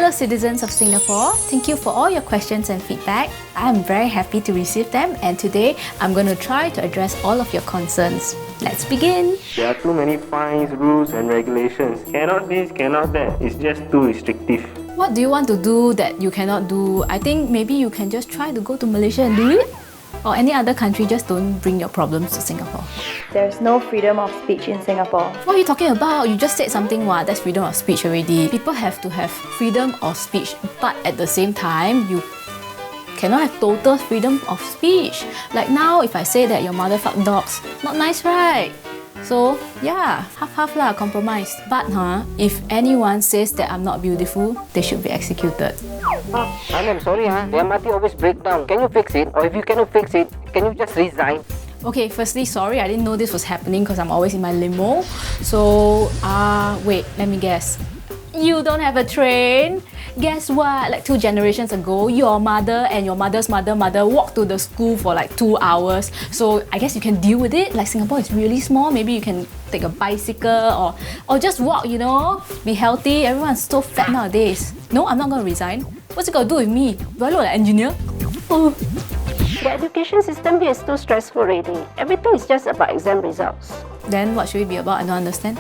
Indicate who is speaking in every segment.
Speaker 1: fellow citizens of Singapore, thank you for all your questions and feedback. I'm very happy to receive them, and today I'm going to try to address all of your concerns. Let's begin.
Speaker 2: There are too many fines, rules and regulations. Cannot this, cannot that. It's just too restrictive.
Speaker 1: What do you want to do that you cannot do? I think maybe you can just try to go to Malaysia and do it. Or any other country, just don't bring your problems to Singapore.
Speaker 3: There's no freedom of speech in Singapore.
Speaker 1: What are you talking about? You just said something, wow, that's freedom of speech already. People have to have freedom of speech, but at the same time, you cannot have total freedom of speech. Like now, if I say that your mother fuck dogs, not nice, right? So yeah, half-half lah, compromise. But if anyone says that I'm not beautiful, they should be executed.
Speaker 4: I'm sorry, the MRT always break down. Can you fix it? Or if you cannot fix it, can you just resign?
Speaker 1: Okay, firstly, sorry, I didn't know this was happening because I'm always in my limo. So, wait, let me guess. You don't have a train? Guess what? Like 2 generations ago, your mother and your mother's mother walked to the school for like 2 hours. So I guess you can deal with it. Like Singapore is really small. Maybe you can take a bicycle or just walk, you know? Be healthy. Everyone's so fat nowadays. No, I'm not going to resign. What's it got to do with me? Do I look like an engineer? Oh.
Speaker 5: The education system here is too stressful already. Everything is just about exam results.
Speaker 1: Then what should it be about? I don't understand.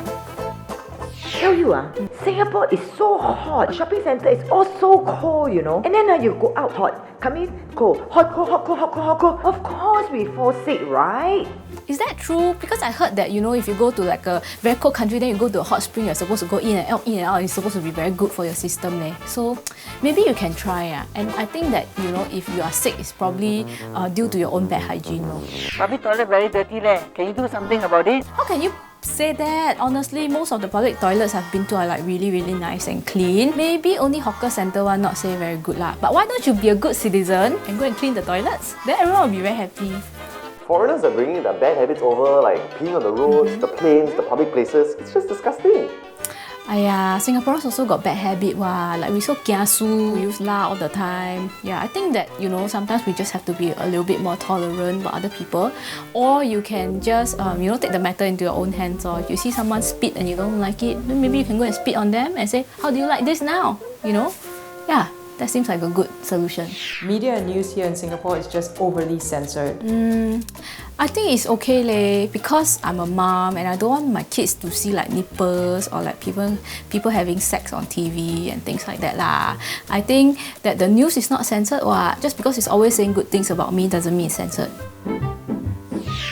Speaker 6: Tell you, Singapore is so hot. Shopping centre is all so cold, you know. And then you go out hot, come in cold, hot, cold, hot, cold, hot, cold, hot, cold. Of course we fall sick, right?
Speaker 1: Is that true? Because I heard that, you know, if you go to like a very cold country, then you go to a hot spring, you're supposed to go in and out, it's supposed to be very good for your system. So maybe you can try. And I think that, you know, if you are sick, it's probably due to your own bad hygiene.
Speaker 4: Public toilet very dirty leh. Can you do something about it?
Speaker 1: How can you say that? Honestly, most of the public toilets I've been to are like really, really nice and clean. Maybe only hawker centre one not say very good lah. But why don't you be a good citizen and go and clean the toilets? Then everyone will be very happy.
Speaker 7: Foreigners are bringing their bad habits over, like peeing on the roads, the planes, the public places. It's just disgusting.
Speaker 1: Aiya, Singaporeans also got bad habit like we so kiasu, we use la all the time. Yeah, I think that, you know, sometimes we just have to be a little bit more tolerant about other people. Or you can just, you know, take the matter into your own hands. Or if you see someone spit and you don't like it, then maybe you can go and spit on them and say, how do you like this now? You know? Yeah, that seems like a good solution.
Speaker 8: Media and news here in Singapore is just overly censored.
Speaker 1: I think it's okay leh, because I'm a mom and I don't want my kids to see like nipples or like people having sex on TV and things like that lah. I think that the news is not censored. Just because it's always saying good things about me doesn't mean it's censored.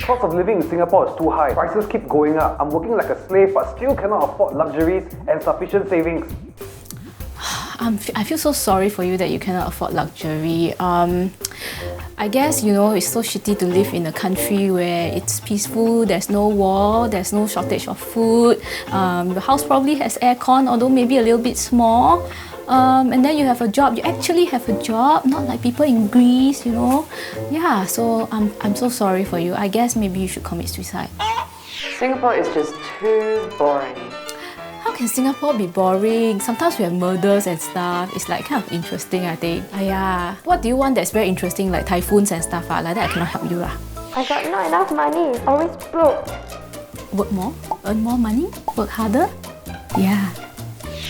Speaker 7: Cost of living in Singapore is too high. Prices keep going up. I'm working like a slave but still cannot afford luxuries and sufficient savings.
Speaker 1: I feel so sorry for you that you cannot afford luxury. I guess, you know, it's so shitty to live in a country where it's peaceful, there's no war, there's no shortage of food. The house probably has aircon, although maybe a little bit small. And then you have a job, you actually have a job, not like people in Greece, you know. Yeah, so I'm so sorry for you. I guess maybe you should commit suicide.
Speaker 4: Singapore is just too boring.
Speaker 1: How can Singapore be boring? Sometimes we have murders and stuff. It's like kind of interesting, I think. Aiya, what do you want that's very interesting, like typhoons and stuff? Like that I cannot help you lah.
Speaker 5: I got not enough money, always broke.
Speaker 1: Work more? Earn more money? Work harder? Yeah.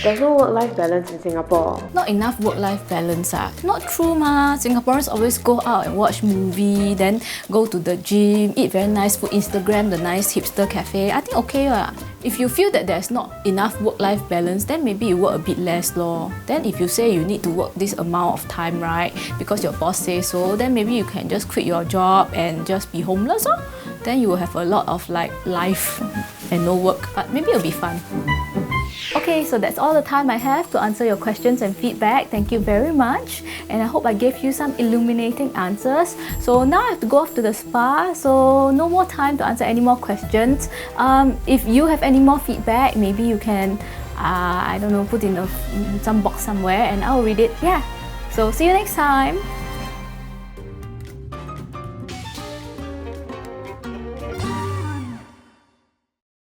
Speaker 3: There's no work-life balance in Singapore.
Speaker 1: Not enough work-life balance. Not true ma. Singaporeans always go out and watch movie, then go to the gym, eat very nice food, Instagram the nice hipster cafe. I think okay lah. If you feel that there's not enough work-life balance, then maybe you work a bit less lor. Then if you say you need to work this amount of time, right, because your boss says so, then maybe you can just quit your job and just be homeless lor. Then you will have a lot of like life and no work. But maybe it'll be fun. Okay, so that's all the time I have to answer your questions and feedback. Thank you very much. And I hope I gave you some illuminating answers. So now I have to go off to the spa, so no more time to answer any more questions. If you have any more feedback, maybe you can, I don't know, put in some box somewhere and I'll read it. Yeah. So see you next time.